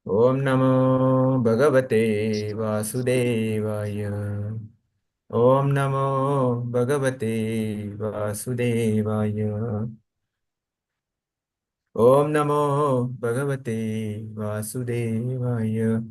Om Namo Bhagavate Vasudevaya. Om Namo Bhagavate Vasudevaya. Om Namo Bhagavate Vasudevaya.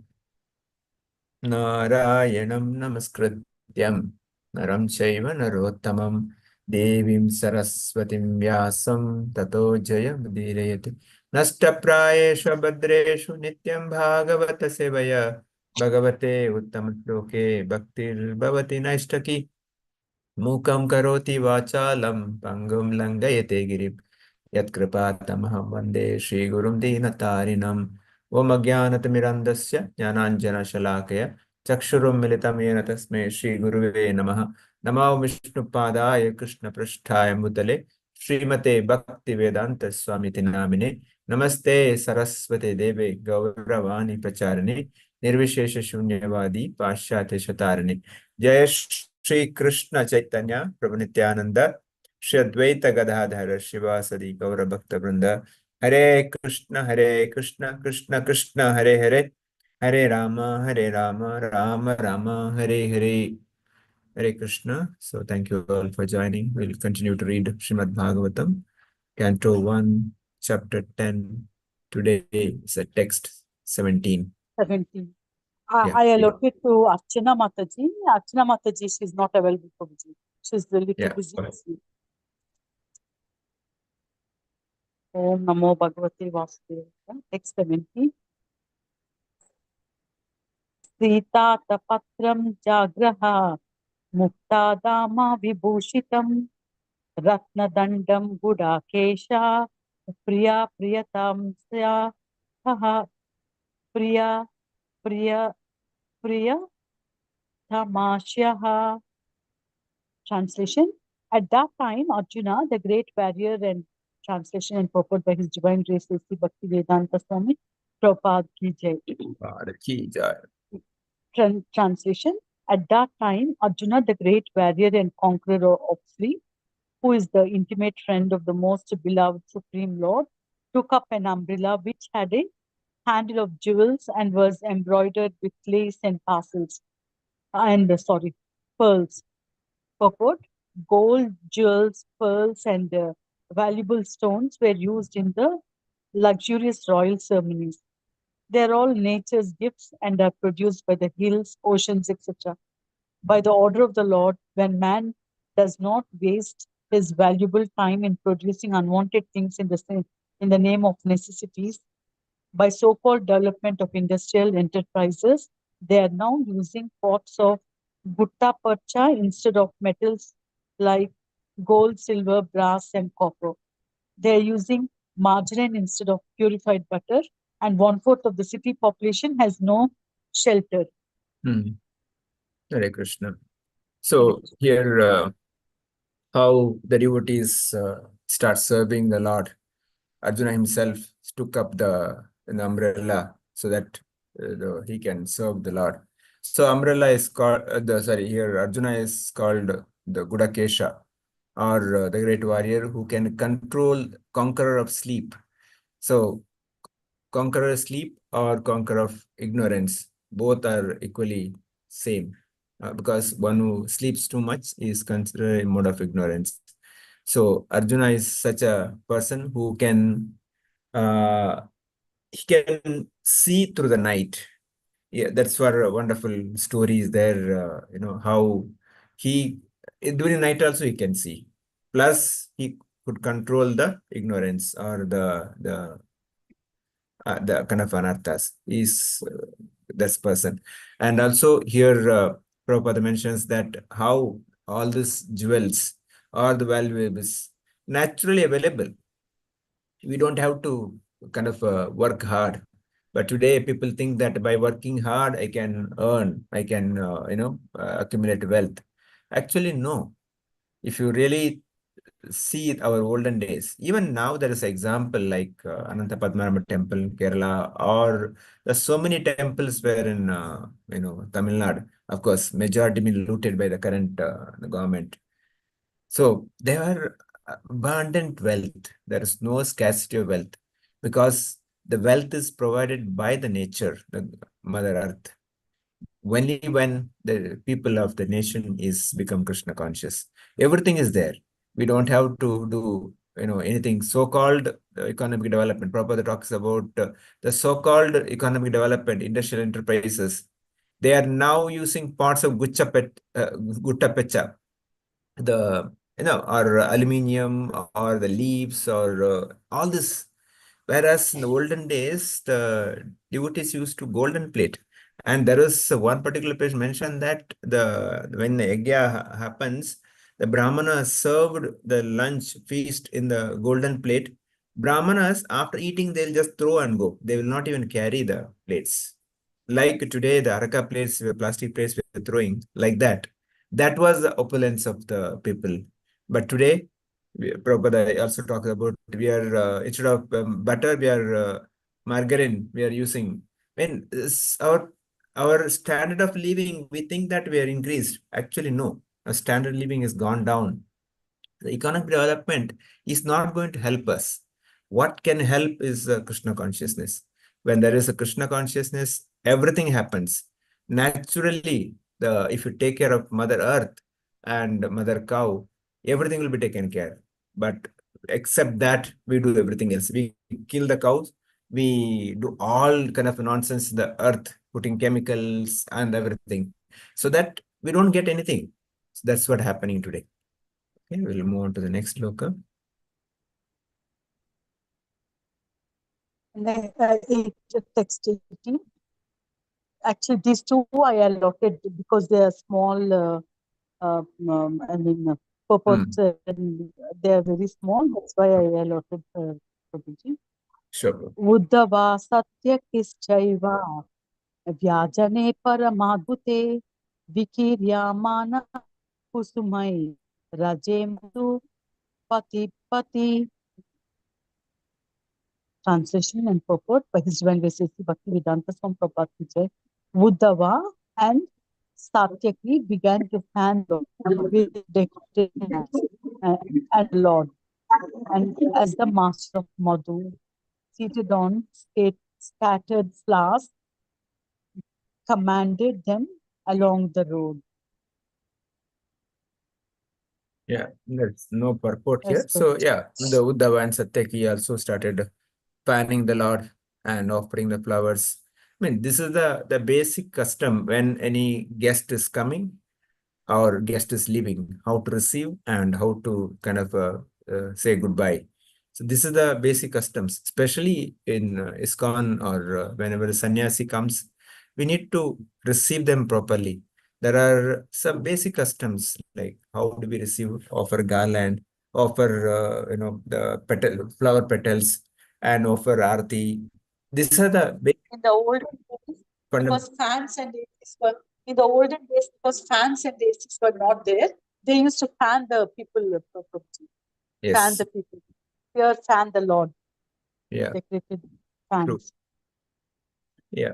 Narayanam Namaskrityam Naram Chaiva Narottamam Devim Saraswatim Vyasam Tato Jayamudирayate Nashtaprayeshu Bhadreshu Nityam Bhagavata Sevaya Bhagavate Uttamaśloke Bhaktir Bhavati Naishtaki Mukam karoti vachalam pangum langayate girip yatkripātamaham vande Shri Gurum Dīnatarinam Om Ajnānatimirandasya Jnananjana Shalakaya Chakshurum Militam Yena Tasmai Shri Guruve Namaha Namo Vishnupadaya Krishna Prasthaya Mudale Srimate Bhakti Vedanta Swamiti Namine Namaste Saraswate Deve Gauravani Pracharane Nirvishesha Shunyavadi Pashyate Shatarane Jai Shri Krishna Chaitanya Prabhu Nityananda Shri Advaita Gadadhara Shivasadi Gaura Bhakta Vrinda Hare Krishna Krishna Krishna Hare Hare Hare Rama Rama Rama Hare Hare Hare Krishna. So thank you all for joining. We'll continue to read Srimad Bhagavatam, Canto 1, Chapter 10. Today is a text 17. 17. Yeah. I allocate to Archana Mataji. Archana Mataji, she's not available for me. She's a little Yeah. busy. Om Namo Bhagavate Vasudevaya. Text 17. Sita Tapatram Jagraha Mukta Dama Vibhushitam Ratna Dandam Gudakesha Priya Priyatam Sya Priya Priya Priya Tamasyaha. Translation. At that time, Arjuna, the great warrior, and translation and purport by His Divine Grace Sri Bhakti Vedanta Swami Prabhupada ki jai. Translation. At that time, Arjuna, the great warrior and conqueror of Sri, who is the intimate friend of the most beloved Supreme Lord, took up an umbrella which had a handle of jewels and was embroidered with lace and pearls. Purport: gold, jewels, pearls, and valuable stones were used in the luxurious royal ceremonies. They are all nature's gifts and are produced by the hills, oceans, etc. By the order of the Lord, when man does not waste his valuable time in producing unwanted things in the name of necessities, by so-called development of industrial enterprises, they are now using pots of gutta percha instead of metals like gold, silver, brass, and copper. They are using margarine instead of purified butter, and 1/4 of the city population has no shelter. Hare Krishna. So here, how the devotees start serving the Lord. Arjuna himself took up the umbrella so that he can serve the Lord. So umbrella is called here Arjuna is called the Gudakesha, or the great warrior who can conqueror of sleep. So conqueror of sleep or conqueror of ignorance, both are equally same. Because one who sleeps too much is considered a mode of ignorance. So Arjuna is such a person who can he can see through the night. Yeah, that's what a wonderful story is there. How he during night also he can see. Plus he could control the ignorance or the kind of anarthas is this person. And also here Prabhupada mentions that how all these jewels or the valuables naturally available. We don't have to kind of work hard. But today people think that by working hard, I can earn, I can, accumulate wealth. Actually, no. If you really see our olden days, even now there is an example like Ananta Padmanabha temple in Kerala, or there's so many temples where in, Tamil Nadu, of course, majority been looted by the current government. So there are abundant wealth. There is no scarcity of wealth because The wealth is provided by the nature, the Mother Earth. Only when the people of the nation is become Krishna conscious, everything is there. We don't have to do anything so-called economic development. Prabhupada talks about the so-called economic development, industrial enterprises. They are now using parts of gutta pecha, the or aluminium or the leaves or all this. Whereas in the olden days, the devotees used to golden plate. And there is one particular place mentioned that when the yajna happens, the brahmana served the lunch feast in the golden plate. Brahmanas, after eating, they'll just throw and go. They will not even carry the plates. Like today, the araka plates, plastic plates we're throwing, like that. That was the opulence of the people. But today, Prabhupada also talks about we are instead of butter, we are margarine. We are using. When our standard of living, we think that we are increased. Actually, no. Our standard living has gone down. The economic development is not going to help us. What can help is Krishna consciousness. When there is a Krishna consciousness, everything happens. Naturally, if you take care of Mother Earth and Mother Cow, everything will be taken care. But except that, we do everything else. We kill the cows. We do all kind of nonsense in the earth, putting chemicals and everything, so that we don't get anything. So that's what's happening today. Okay, we'll move on to the next loka. Text 18. Actually, these two I allotted because they are small. I mean, purports, they are very small. That's why I allotted Prabhuji. Sure. Uddhava Satyakishchaiva Vyajane Paramadhute Vikiryamana Kusumai Rajematu Pati Pati. Translation and purport by His Divine Grace Bhaktivedanta Swami Prabhupada ki jai. Uddhava and Satyaki began to fan with decorated hands and Lord, and as the master of Madhu, seated on scattered flowers, commanded them along the road. Yeah, there's no purport here. Yes, So yeah, the Uddhava and Satyaki also started fanning the Lord and offering the flowers. I mean, this is the basic custom when any guest is coming or guest is leaving, how to receive and how to kind of say goodbye. So this is the basic customs, especially in ISKCON or whenever a sannyasi comes, we need to receive them properly. There are some basic customs like how do we receive, offer garland, offer the flower petals, and offer arti. These are the in the olden days, because fans and ACs were in the olden days, because fans and ACs were not there, they used to fan the people, fan the people. Here, fan the Lord. Yeah. Decorated fans. True. Yeah.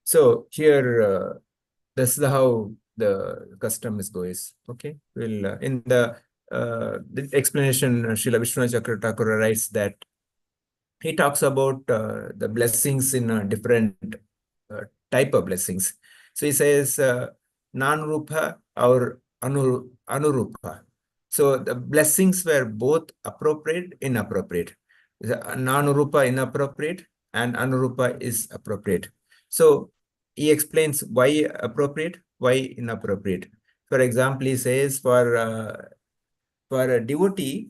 So here, this is how the custom is goes. Okay. We'll in the explanation, Srila Vishnu Chakra Thakur writes that he talks about the blessings in a different type of blessings. So he says non-rupa or anurupa. So the blessings were both appropriate, inappropriate. Non-rupa inappropriate and anurupa is appropriate. So he explains why appropriate, why inappropriate. For example, he says for a devotee,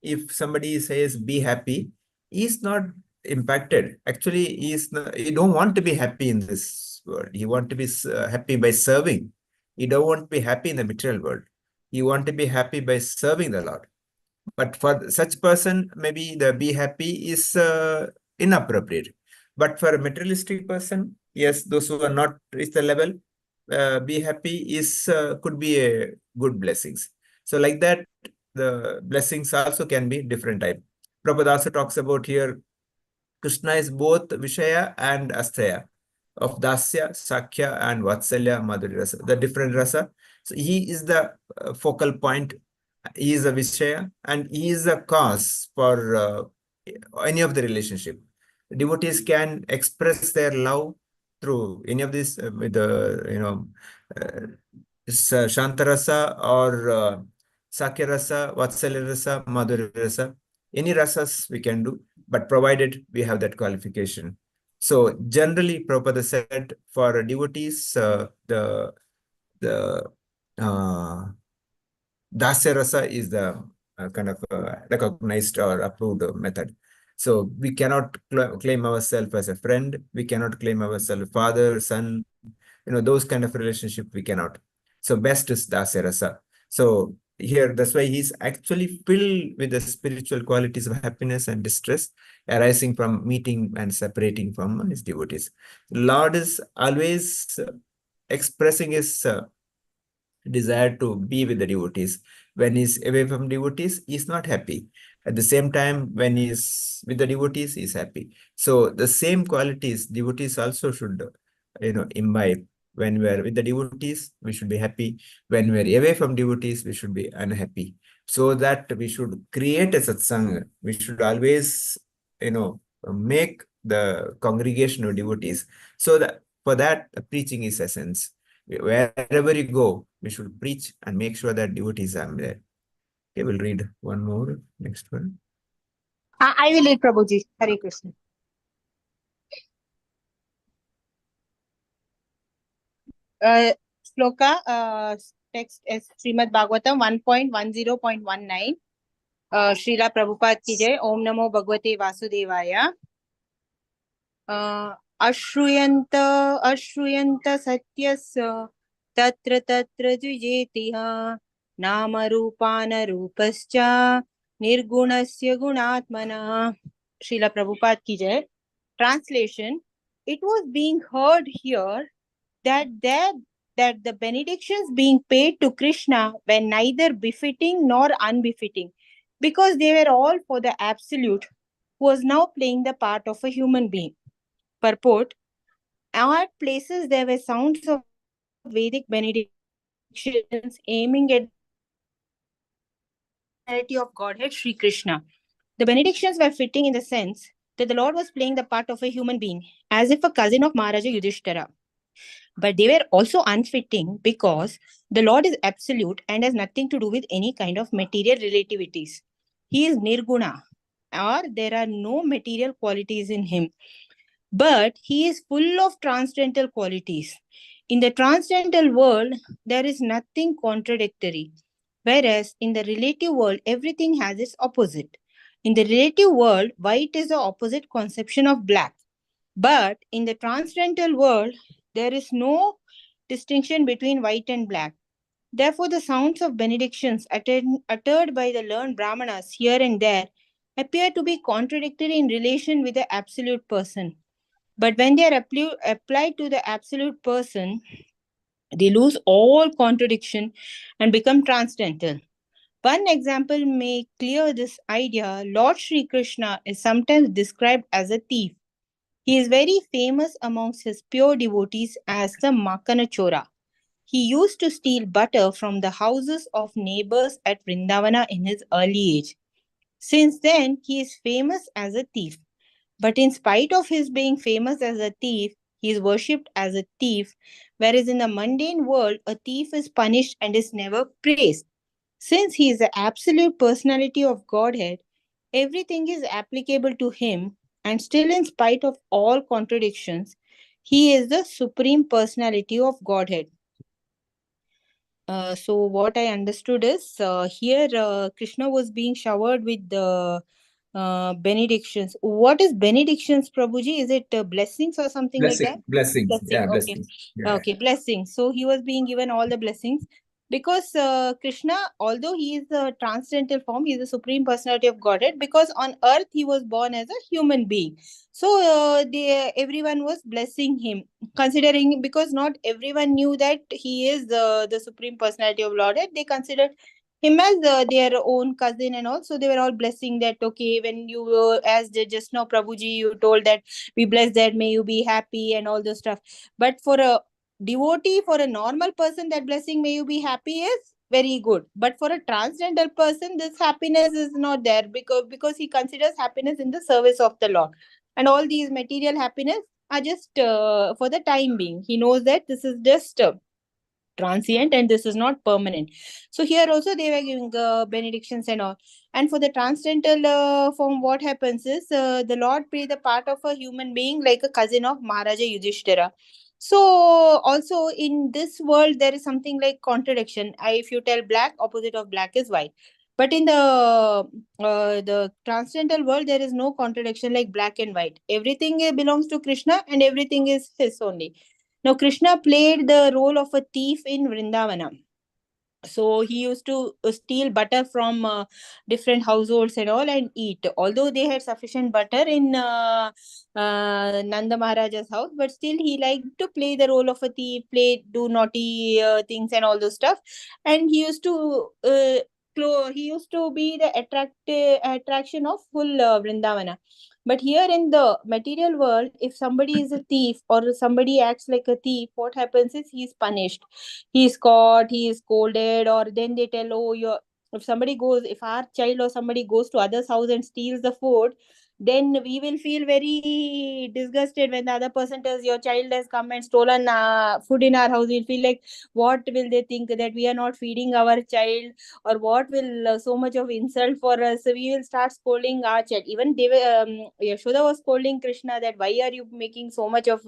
if somebody says be happy, he's not impacted. Actually, he don't want to be happy in this world. He want to be happy by serving. He don't want to be happy in the material world. He want to be happy by serving the Lord. But for such person, maybe the be happy is inappropriate. But for a materialistic person, yes, those who are not reached the level, be happy is could be a good blessings. So like that, the blessings also can be different type. Prabhupada also talks about here, Krishna is both Vishaya and Astaya, of Dasya, Sakya, and Vatsalya, Madhuri Rasa, the different rasa. So he is the focal point, he is a Vishaya, and he is a cause for any of the relationship. devotees can express their love through any of these with the Shantarasa or Sakyarasa, Vatsalyarasa, Madhurasa. Any rasas we can do, but provided we have that qualification. So generally, Prabhupada said for devotees, the uh, Dasya rasa is the kind of recognized or approved method. So we cannot claim ourselves as a friend. We cannot claim ourselves father, son, those kind of relationship we cannot. So best is Dasya rasa. So here, that's why he's actually filled with the spiritual qualities of happiness and distress arising from meeting and separating from his devotees. Lord is always expressing his desire to be with the devotees. When he's away from devotees, he's not happy. At the same time, when he's with the devotees, he's happy. So the same qualities devotees also should, imbibe. When we're with the devotees, we should be happy. When we're away from devotees, we should be unhappy. So that we should create a satsang. We should always, make the congregation of devotees. So that for that, preaching is essence. Wherever you go, we should preach and make sure that devotees are there. Okay, we'll read one more. Next one. I will read Prabhuji. Hare Krishna. Shloka, text is Srimad Bhagavatam 1.10.19. Srila Prabhupada ki jai. Om Namo Bhagavate Vasudevaya. अश्रूयन्त सत्यस्य तत्र तत्र जुजेतिः नामरूपानरूपश्च निर्गुणस्य गुणात्मनः. Srila Prabhupada ki jai. Translation: It was being heard here that the benedictions being paid to Krishna were neither befitting nor unbefitting, because they were all for the Absolute, who was now playing the part of a human being. Purport: At places there were sounds of Vedic benedictions aiming at the personality of Godhead Sri Krishna. The benedictions were fitting in the sense that the Lord was playing the part of a human being, as if a cousin of Maharaja Yudhishthira. But they were also unfitting because the Lord is absolute and has nothing to do with any kind of material relativities. He is nirguna, or there are no material qualities in him. But he is full of transcendental qualities. In the transcendental world, there is nothing contradictory, whereas in the relative world, everything has its opposite. In the relative world, white is the opposite conception of black. But in the transcendental world, there is no distinction between white and black. Therefore, the sounds of benedictions uttered by the learned Brahmanas here and there appear to be contradictory in relation with the absolute person. But when they are applied to the absolute person, they lose all contradiction and become transcendental. One example may clear this idea. Lord Sri Krishna is sometimes described as a thief. He is very famous amongst his pure devotees as the Makanachora. He used to steal butter from the houses of neighbors at Vrindavana in his early age. Since then, he is famous as a thief. But in spite of his being famous as a thief, he is worshipped as a thief, whereas in the mundane world, a thief is punished and is never praised. Since he is the absolute personality of Godhead, everything is applicable to him, and still, in spite of all contradictions, he is the supreme personality of Godhead. So what I understood is here Krishna was being showered with the benedictions. What is benedictions, Prabhuji? Is it blessings or something like that? Blessings. Blessing. Yeah, Okay. blessings. Yeah. Okay, blessings. So he was being given all the blessings because Krishna, although he is the transcendental form, he is the supreme personality of Godhead. Because on earth he was born as a human being, so everyone was blessing him, considering, because not everyone knew that he is the supreme personality of Godhead. They considered him as their own cousin, and also they were all blessing that. Okay, when you as just now, Prabhuji, you told that we bless that, may you be happy and all those stuff. But for a devotee, for a normal person, that blessing, may you be happy, is very good. But for a transcendental person, this happiness is not there, because he considers happiness in the service of the Lord. and all these material happiness are just for the time being. He knows that this is just transient and this is not permanent. So here also they were giving benedictions and all. And for the transcendental form, what happens is the Lord play the part of a human being like a cousin of Maharaja Yudhishthira. So also in this world there is something like contradiction. If you tell black, opposite of black is white. But in the transcendental world, there is no contradiction like black and white. Everything belongs to Krishna and everything is his only. Now, Krishna played the role of a thief in Vrindavana. So he used to steal butter from different households and all and eat. Although they had sufficient butter in Nanda Maharaja's house, but still he liked to play the role of a thief, do naughty things and all those stuff. And he used to he used to be the attraction of full Vrindavana. But here in the material world, if somebody is a thief or somebody acts like a thief, what happens is he's punished, he's caught, he is scolded, or then they tell, oh, you're, if our child or somebody goes to other's house and steals the food, then we will feel very disgusted when the other person tells your child has come and stolen food in our house. We'll feel like, what will they think, that we are not feeding our child, or what will so much of insult for us. So we will start scolding our child. Even they were, Yashoda was scolding Krishna that why are you making so much of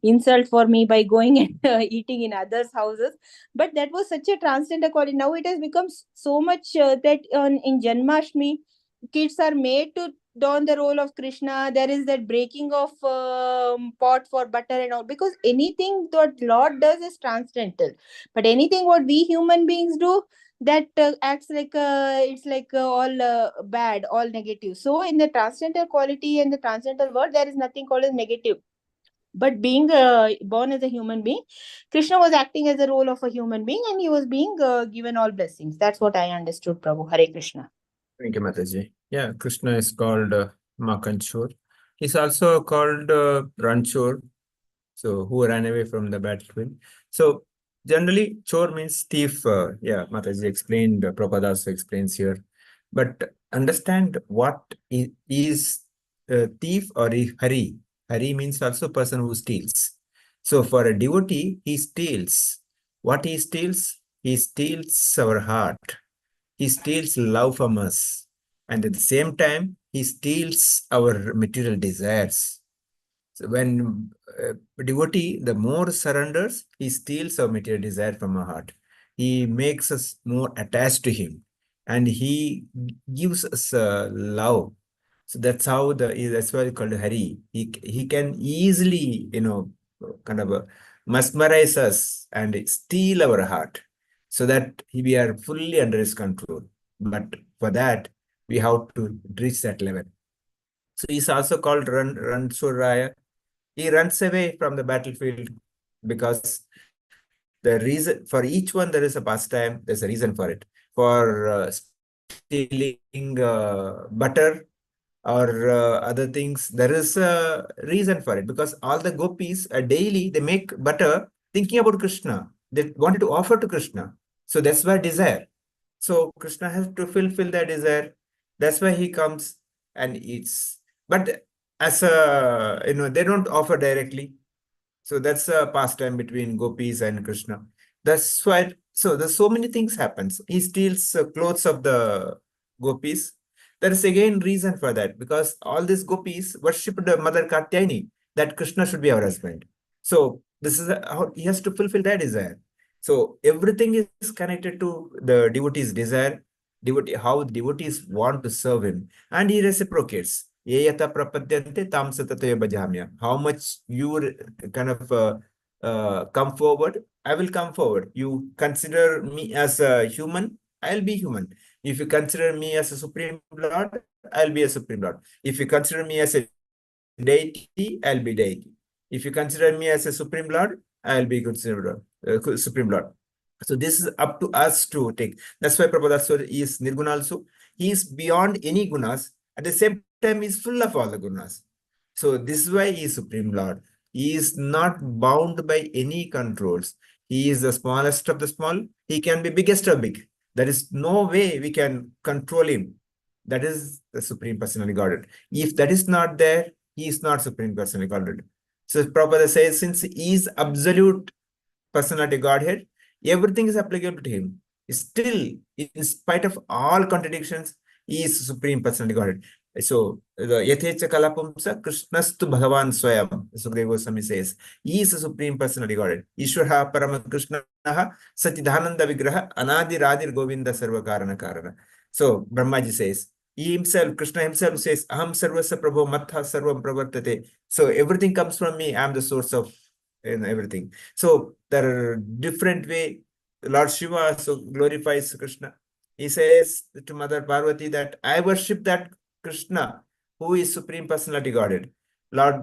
insult for me by going and eating in others' houses. But that was such a transgender quality. Now it has become so much that in Janmashtami, kids are made to don the role of Krishna. There is that breaking of pot for butter and all, because anything that Lord does is transcendental. But anything what we human beings do, that acts like it's like all bad, all negative. So in the transcendental quality and the transcendental word, there is nothing called as negative. But being born as a human being, Krishna was acting as a role of a human being, and he was being given all blessings. That's what I understood, Prabhu. Hare Krishna. Thank you, Mataji. Yeah, Krishna is called Makanchur. He's also called Ranchur, so who ran away from the battlefield. So generally, chor means thief. Yeah, Mataji explained, Prabhupada also explains here. But understand what is thief or hari. Hari means also person who steals. So for a devotee, he steals. What he steals? He steals our heart. He steals love from us. And at the same time, he steals our material desires. So when a devotee, the more surrenders, he steals our material desire from our heart. He makes us more attached to him, and he gives us love. So that's how that's why it's called Hari. He can easily, kind of mesmerize us and steal our heart, so that we are fully under his control. But for that, we have to reach that level. So he's also called Ransuraya. He runs away from the battlefield because the reason for each one, there is a pastime, there's a reason for it. For stealing butter or other things, there is a reason for it, because all the gopis daily they make butter thinking about Krishna. They wanted to offer to Krishna. So that's why desire. So Krishna has to fulfill that desire. That's why he comes and eats. But as a, they don't offer directly. So that's a pastime between gopis and Krishna. That's why, so there's so many things happens. He steals clothes of the gopis. There is again reason for that, because all these gopis worshipped Mother Katyayani, that Krishna should be our husband. So this is how he has to fulfill that desire. So everything is connected to the devotee's desire, how devotees want to serve him, and he reciprocates. Yayata prapadyante tam satataya bhajamya. How much you kind of come forward, I will come forward. You consider me as a human, I'll be human. If you consider me as a Supreme Lord, I'll be a Supreme Lord. If you consider me as a deity, I'll be deity. If you consider me as a Supreme Lord, I'll be considered Supreme Lord. So this is up to us to take. That's why Prabhupada is Nirguna also. He is beyond any gunas. At the same time, he is full of all the gunas. So this is why he is Supreme Lord. He is not bound by any controls. He is the smallest of the small. He can be biggest of big. There is no way we can control him. That is the Supreme Personality Godhead. If that is not there, he is not Supreme Personality Godhead. So Prabhupada says, since he is absolute personality Godhead, everything is applicable to him. Still, in spite of all contradictions, he is Supreme Personality Godhead. So, the Yathecha Kalapamsa Krishnastu Bhagavan Swayam, Sukadeva Goswami says, he is a Supreme Personality Godhead. Ishwara Parama Krishnaha Satidhananda Vigraha Anadi Radir Govinda Sarva Karana Karana. So, Brahmaji says, he himself, Krishna himself says, Aham Sarvasa Prabho Matha Sarvam Pravartate. So, everything comes from me. I am the source of everything. So, there are different way. Lord Shiva so glorifies Krishna. He says to Mother Parvati that I worship that Krishna, who is Supreme Personality Godhead. Lord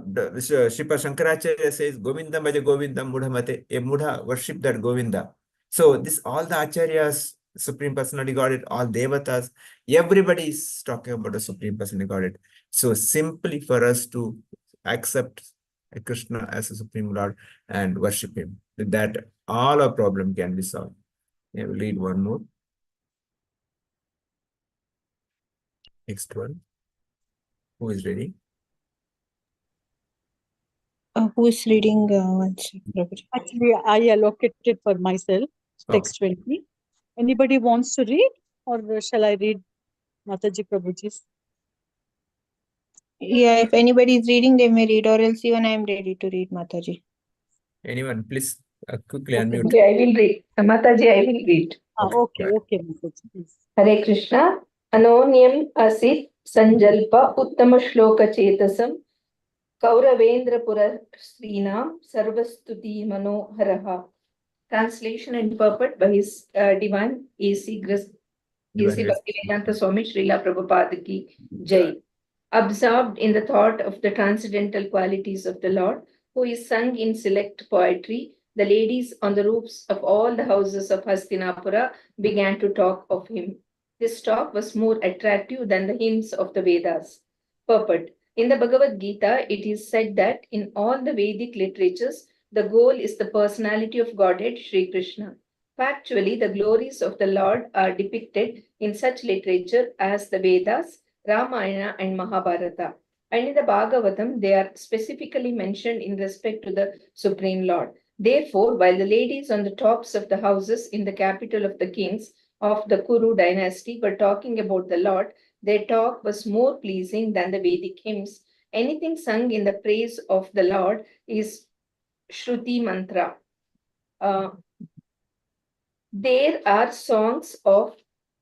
Shiva Shankaracharya says, Govindam Bhaja Govindam Mudhamate, a Mudha worship that Govinda. So this all the Acharyas, Supreme Personality Godhead, all Devatas, everybody is talking about the Supreme Personality Godhead. So simply for us to accept Krishna as a Supreme Lord and worship him, with that all our problem can be solved. I will read one more. Next one. Who is reading? Who is reading? One sec, Prabhuji. Actually, I allocated for myself text 20. Anybody wants to read, or shall I read Mataji Prabhuji's? Yeah, if anybody is reading, they may read, or else even I am ready to read, Mataji. Anyone, please quickly Okay. unmute. Okay, I will read. Mataji, I will read. Okay, Right. okay, Mataji, please. Hare Krishna. Anonyam asit sanjalpa uttama shloka chetasam Kauravendra pura srinam sarvastuti manoharaha. Translation and purport by His Divine A.C. Bhaktivedanta Swami Srila Prabhupada ki Jai. Absorbed in the thought of the transcendental qualities of the Lord, who is sung in select poetry, the ladies on the roofs of all the houses of Hastinapura began to talk of him. This talk was more attractive than the hymns of the Vedas. Purport. In the Bhagavad Gita, it is said that in all the Vedic literatures, the goal is the personality of Godhead, Sri Krishna. Factually, the glories of the Lord are depicted in such literature as the Vedas, Ramayana, and Mahabharata. And in the Bhagavatam, they are specifically mentioned in respect to the Supreme Lord. Therefore, while the ladies on the tops of the houses in the capital of the kings of the Kuru dynasty were talking about the Lord, their talk was more pleasing than the Vedic hymns. Anything sung in the praise of the Lord is Shruti Mantra. There are songs of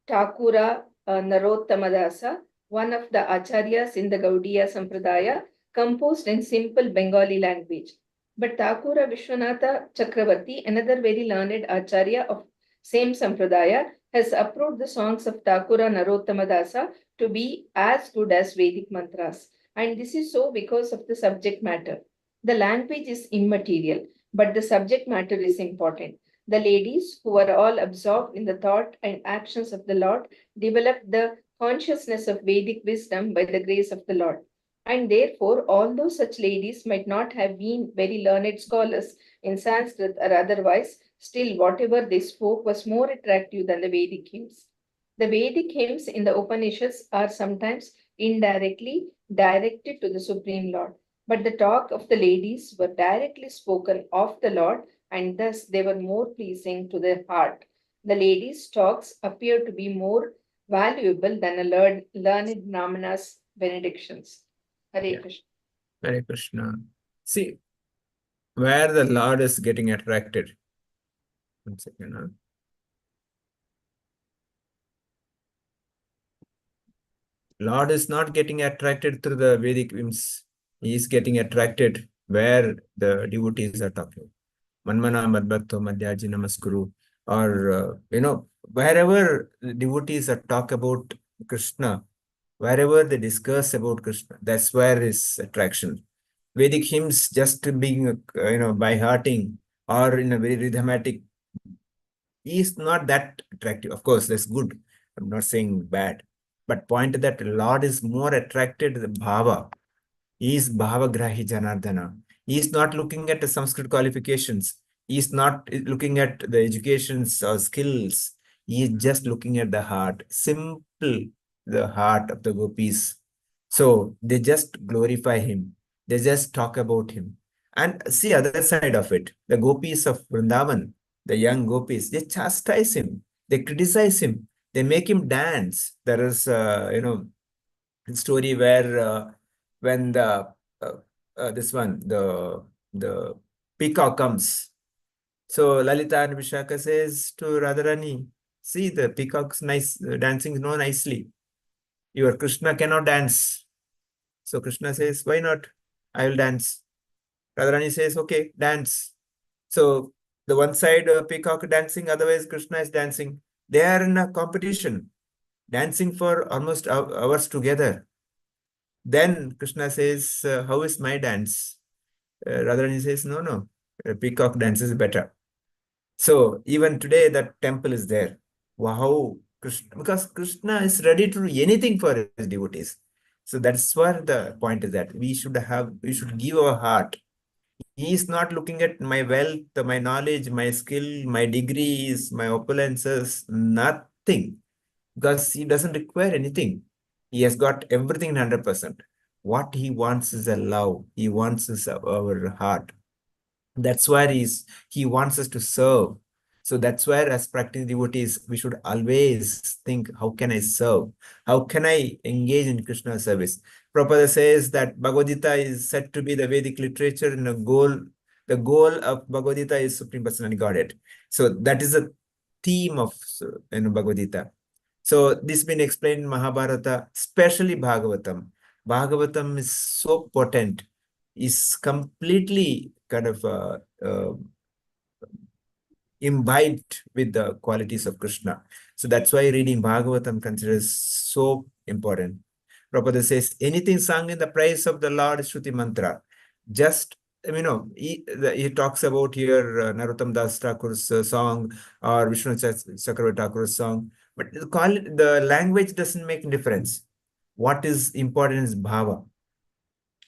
Thakura Narottamadasa, one of the acharyas in the Gaudiya Sampradaya, composed in simple Bengali language. But Thakura Vishwanatha Chakravarti, another very learned acharya of same Sampradaya, has approved the songs of Thakura Narottamadasa to be as good as Vedic mantras. And this is so because of the subject matter. The language is immaterial, but the subject matter is important. The ladies, who were all absorbed in the thought and actions of the Lord, developed the consciousness of Vedic wisdom by the grace of the Lord. And therefore, although such ladies might not have been very learned scholars in Sanskrit or otherwise, still whatever they spoke was more attractive than the Vedic hymns. The Vedic hymns in the Upanishads are sometimes indirectly directed to the Supreme Lord, but the talk of the ladies were directly spoken of the Lord, and thus they were more pleasing to the heart. The ladies' talks appear to be more valuable than a learned Brahmana's benedictions. Hare Krishna. Hare Krishna. See, where the Lord is getting attracted. One second. Huh? Lord is not getting attracted through the Vedic hymns. He is getting attracted where the devotees are talking. Manmana Madbhakto Madhyaji Namaskuru. Or, wherever the devotees are talk about Krishna, wherever they discuss about Krishna, that's where his attraction. Vedic hymns just being, by hearting or in a very rhythmatic is not that attractive. Of course, that's good. I'm not saying bad. But point that Lord is more attracted to the bhava. He is bhavagrahi Janardana. He is not looking at the Sanskrit qualifications. He is not looking at the educations or skills. He is just looking at the heart. Simple, the heart of the gopis. So they just glorify him. They just talk about him. And see other side of it. The gopis of Vrindavan, the young gopis, they chastise him. They criticize him. They make him dance. There is, story where when the this one the peacock comes, so Lalita and Vishaka says to Radharani, see the peacock's nice dancing no nicely. Your Krishna cannot dance. So Krishna says, why not? I will dance. Radharani says, okay, dance. So the one side peacock dancing, otherwise Krishna is dancing. They are in a competition, dancing for almost hours together. Then Krishna says, how is my dance? Radharani says, no, peacock dance is better. So even today that temple is there. Wow, Krishna, because Krishna is ready to do anything for his devotees. So that's where the point is that we should give our heart. He is not looking at my wealth, my knowledge, my skill, my degrees, my opulences, nothing. Because he doesn't require anything. He has got everything 100%. What he wants is a love. He wants is our heart. That's why he wants us to serve. So that's where as practicing devotees, we should always think, how can I serve? How can I engage in Krishna service? Prabhupada says that Bhagavad Gita is said to be the Vedic literature and the goal of Bhagavad Gita is Supreme Personality Godhead. So that is a theme of Bhagavad Gita. So this has been explained in Mahabharata, especially Bhagavatam. Bhagavatam is so potent, is completely kind of imbibed with the qualities of Krishna. So that's why reading Bhagavatam considers so important. Prabhupada says, anything sung in the praise of the Lord is Shruti Mantra. Just, he talks about here Narottam Das Thakur's song or Vishnu Chakravarti Thakur's song, but the language doesn't make a difference. What is important is bhava.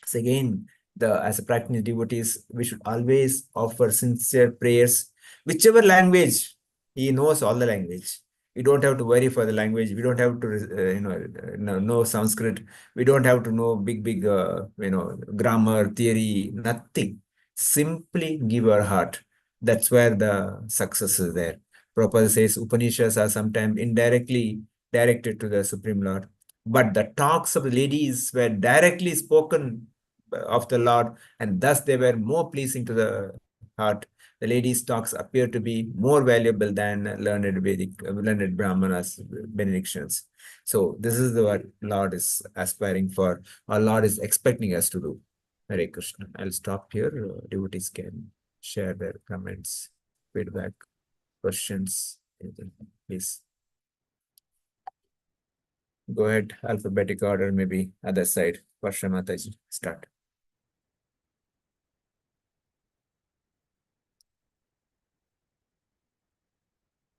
So again, as a practicing devotees, we should always offer sincere prayers, whichever language. He knows all the language. We don't have to worry for the language. We don't have to, know Sanskrit. We don't have to know big, grammar, theory, nothing. Simply give our heart. That's where the success is there. Prabhupada says Upanishads are sometimes indirectly directed to the Supreme Lord, but the talks of the ladies were directly spoken of the Lord, and thus they were more pleasing to the heart. The ladies' talks appear to be more valuable than learned Brahmanas' benedictions. So this is what Lord is aspiring for, or Lord is expecting us to do. Hare Krishna. I'll stop here. Devotees can share their comments, feedback, questions, anything, please. Go ahead, alphabetic order, maybe other side. Varsha Mataji, start.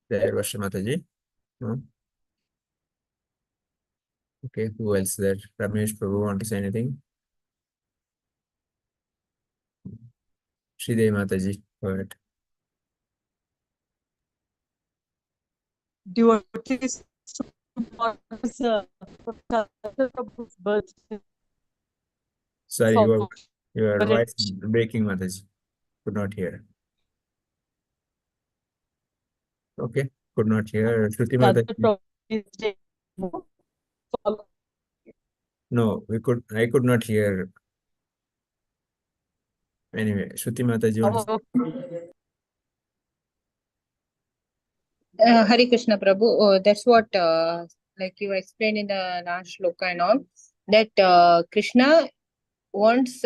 There, Varsha Mataji. No? Okay, who else there? Ramesh Prabhu, want to say anything? Shridevi Mataji, go ahead. Devotees Prabhu's birthday Sorry, song. your voice breaking, Mataji. Could not hear. Okay, could not hear. Shruti Mataji. No, I could not hear. Anyway, Shruti Mataji wants to Hare Krishna Prabhu, that's what like you explained in the last shloka and all, that Krishna wants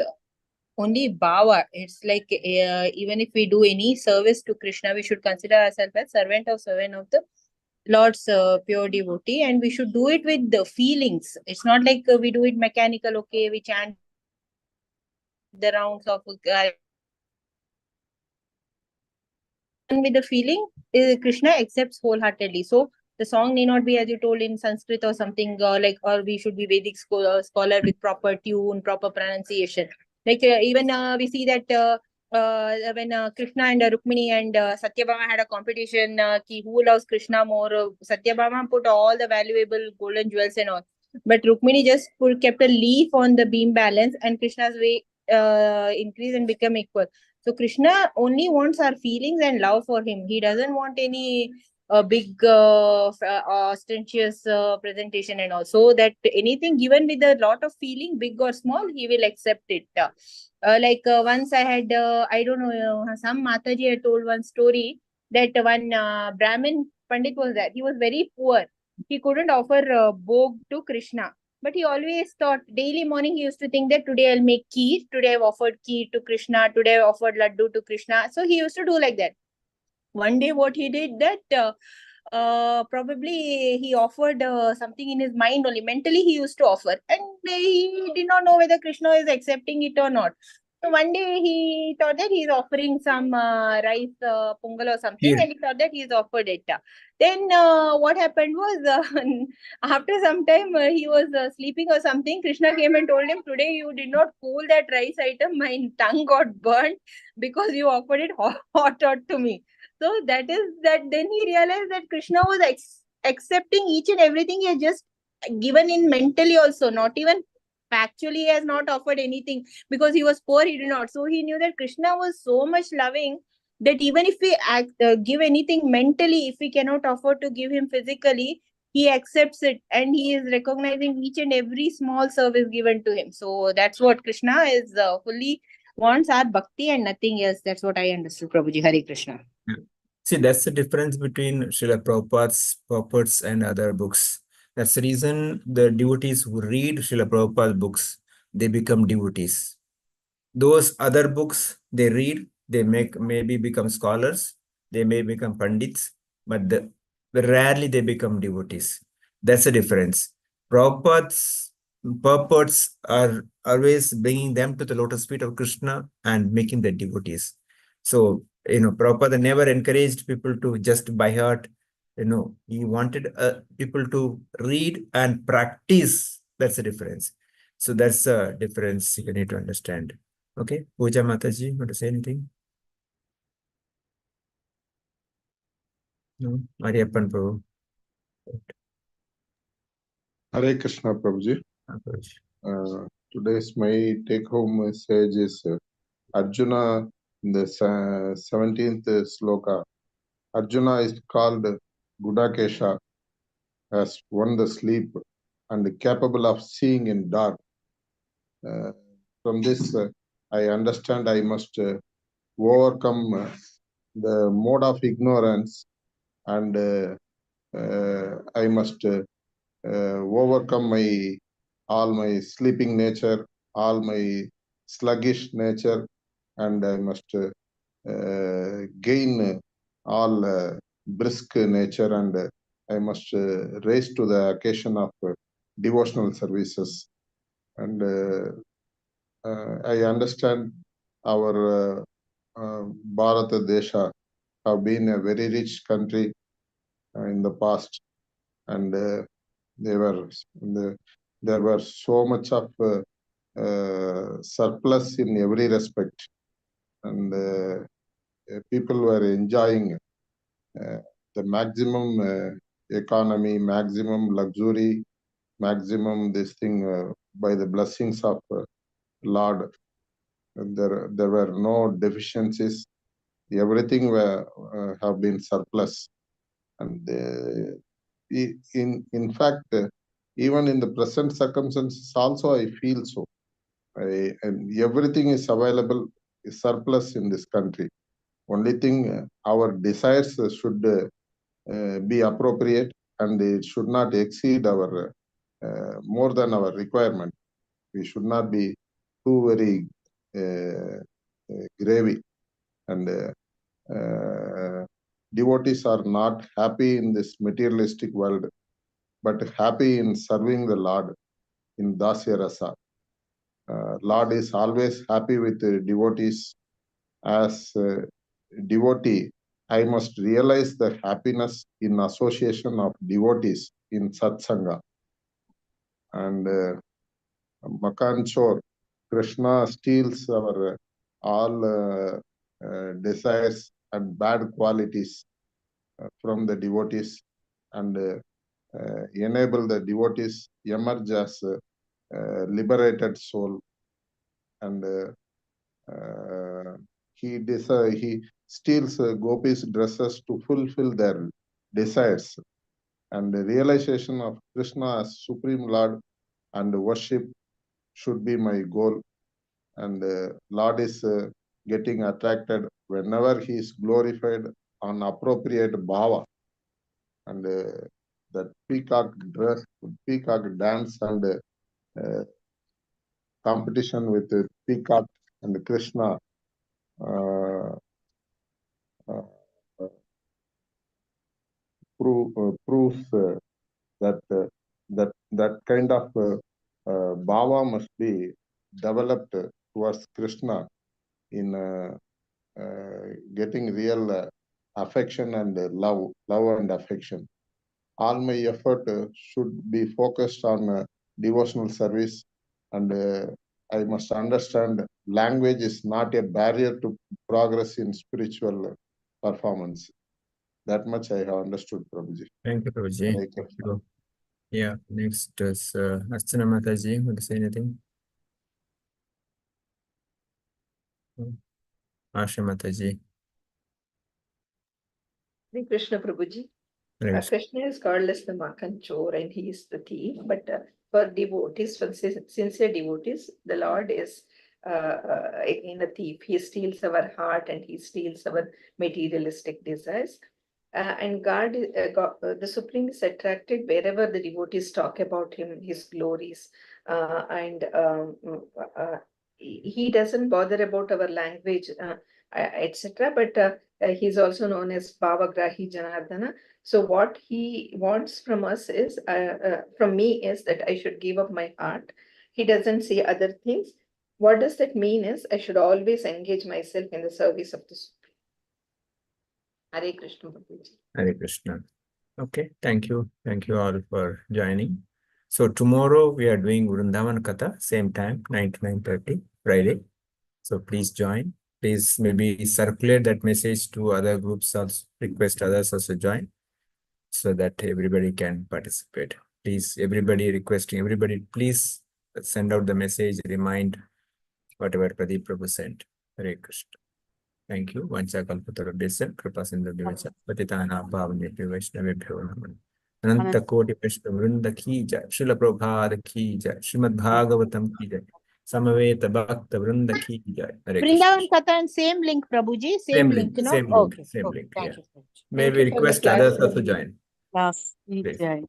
only bhava. It's like even if we do any service to Krishna, we should consider ourselves as servant of the Lord's pure devotee, and we should do it with the feelings. It's not like we do it mechanical. Okay, we chant the rounds of with the feeling. Krishna accepts wholeheartedly. So the song need not be, as you told, in Sanskrit or something or we should be Vedic scholar with proper tune, proper pronunciation. Like even we see that when Krishna and Rukmini and Satyabhama had a competition, who loves Krishna more. Satyabhama put all the valuable golden jewels and all, but Rukmini just kept a leaf on the beam balance, and Krishna's way increase and become equal. So Krishna only wants our feelings and love for him. He doesn't want any big ostentatious presentation and all. So that anything given with a lot of feeling, big or small, he will accept it. Once I had, I don't know, some Mataji had told one story that one Brahmin Pandit was there. He was very poor. He couldn't offer bhog to Krishna. But he always thought, daily morning, he used to think that today I'll make kheer, today I've offered kheer to Krishna, today I've offered laddu to Krishna. So he used to do like that. One day, what he did that probably he offered something in his mind only. Mentally, he used to offer, and he did not know whether Krishna is accepting it or not. So one day he thought that he's offering some rice pongal or something, Here. and he thought that he's offered it. Then what happened was after some time he was sleeping or something. Krishna came and told him, "Today you did not cool that rice item. My tongue got burnt because you offered it hot to me." So that is that. Then he realized that Krishna was accepting each and everything he had just given in mentally also, not even factually. He has not offered anything because he was poor. He did not. So he knew that Krishna was so much loving that even if we give anything mentally, if we cannot afford to give him physically, he accepts it and he is recognizing each and every small service given to him. So that's what Krishna is fully wants our bhakti and nothing else. That's what I understood, Prabhuji. Hare Krishna. See, that's the difference between Srila Prabhupada's and other books. That's the reason the devotees who read Srila Prabhupada's books, they become devotees. Those other books they read, they maybe become scholars, they may become pandits, but rarely they become devotees. That's the difference. Prabhupada's purports are always bringing them to the lotus feet of Krishna and making them devotees. So, Prabhupada never encouraged people to just by heart, he wanted people to read and practice. That's the difference. So that's the difference you need to understand. Okay, Pooja Mataji, want to say anything? No, Mariappan Prabhu. Hare Krishna, Prabhuji. Prabhuji. Today's my take-home message is Arjuna in the 17th sloka. Arjuna is called Gudakesha, has won the sleep and capable of seeing in dark. From this, I understand I must overcome the mode of ignorance and I must overcome all my sleeping nature, all my sluggish nature, and I must gain all brisk nature, and I must raise to the occasion of devotional services. And I understand our Bharata Desha have been a very rich country in the past, and there were so much of surplus in every respect, and people were enjoying the maximum economy, maximum luxury, maximum this thing by the blessings of Lord. There were no deficiencies. Everything have been surplus, and in fact, even in the present circumstances, also I feel so. And everything is available, is surplus in this country. Only thing, our desires should be appropriate, and it should not exceed our more than our requirement. We should not be too very gravy, and devotees are not happy in this materialistic world, but happy in serving the Lord in Dasya Rasa. Lord is always happy with the devotees. As a devotee, I must realize the happiness in association of devotees in Satsanga. And Makan Chor, Krishna steals our all desires and bad qualities from the devotees, and enable the devotees emerge as liberated soul. and he steals gopis' dresses to fulfill their desires. And the realization of Krishna as Supreme Lord and worship should be my goal. And Lord is getting attracted whenever he is glorified on appropriate bhava. And that peacock dress, peacock dance, and competition with the peacock and Krishna proves that kind of bhava must be developed towards Krishna in getting real affection and love and affection. All my effort should be focused on devotional service, and I must understand language is not a barrier to progress in spiritual performance. That much I have understood, Prabhuji. Thank you, Prabhuji. Hare Thank Krishna. you. Yeah, next is Archana Mataji. Want to say anything? Asha Mataji. Hare Krishna Prabhuji. Hare Krishna is called as the Makan Chor and he is the thief, but for devotees, for sincere devotees, the Lord is in a thief. He steals our heart and he steals our materialistic desires. And God, the Supreme is attracted wherever the devotees talk about him, his glories, and he doesn't bother about our language, etc. But he's also known as Bhavagrahi Janardana. So what he wants from us is, from me, is that I should give up my heart. He doesn't say other things. What does that mean is I should always engage myself in the service of the Supreme. Hare Krishna Prabhuji. Hare Krishna. Okay, thank you. Thank you all for joining. So tomorrow we are doing Vrindavan Katha, same time, 9 to 9:30, Friday. So please join. Please maybe circulate that message to other groups, also request others also join, so that everybody can participate. Please, everybody requesting, everybody please send out the message, remind whatever Pradeep Prabhu sent. Hare Krishna. Thank you. Vancha kalpatarabhyasya kripa sindhubhyacha patitana pavnebhyo vaishnavebhyo namo. Ananta koti Vishnu vrinda ki jai. Srila Prabhupada ki jai. Srimad Bhagavatam ki jai. Samaveta Bhakta vrinda ki jai. Hare Krishna. Vrindavan Katha and same link, Prabhuji. Same link, you know? Same link, Okay. same Okay. link. Thank Yeah. you. May Thank we you for the request class, others also Prabhuji. join. Yes, Please. Jai.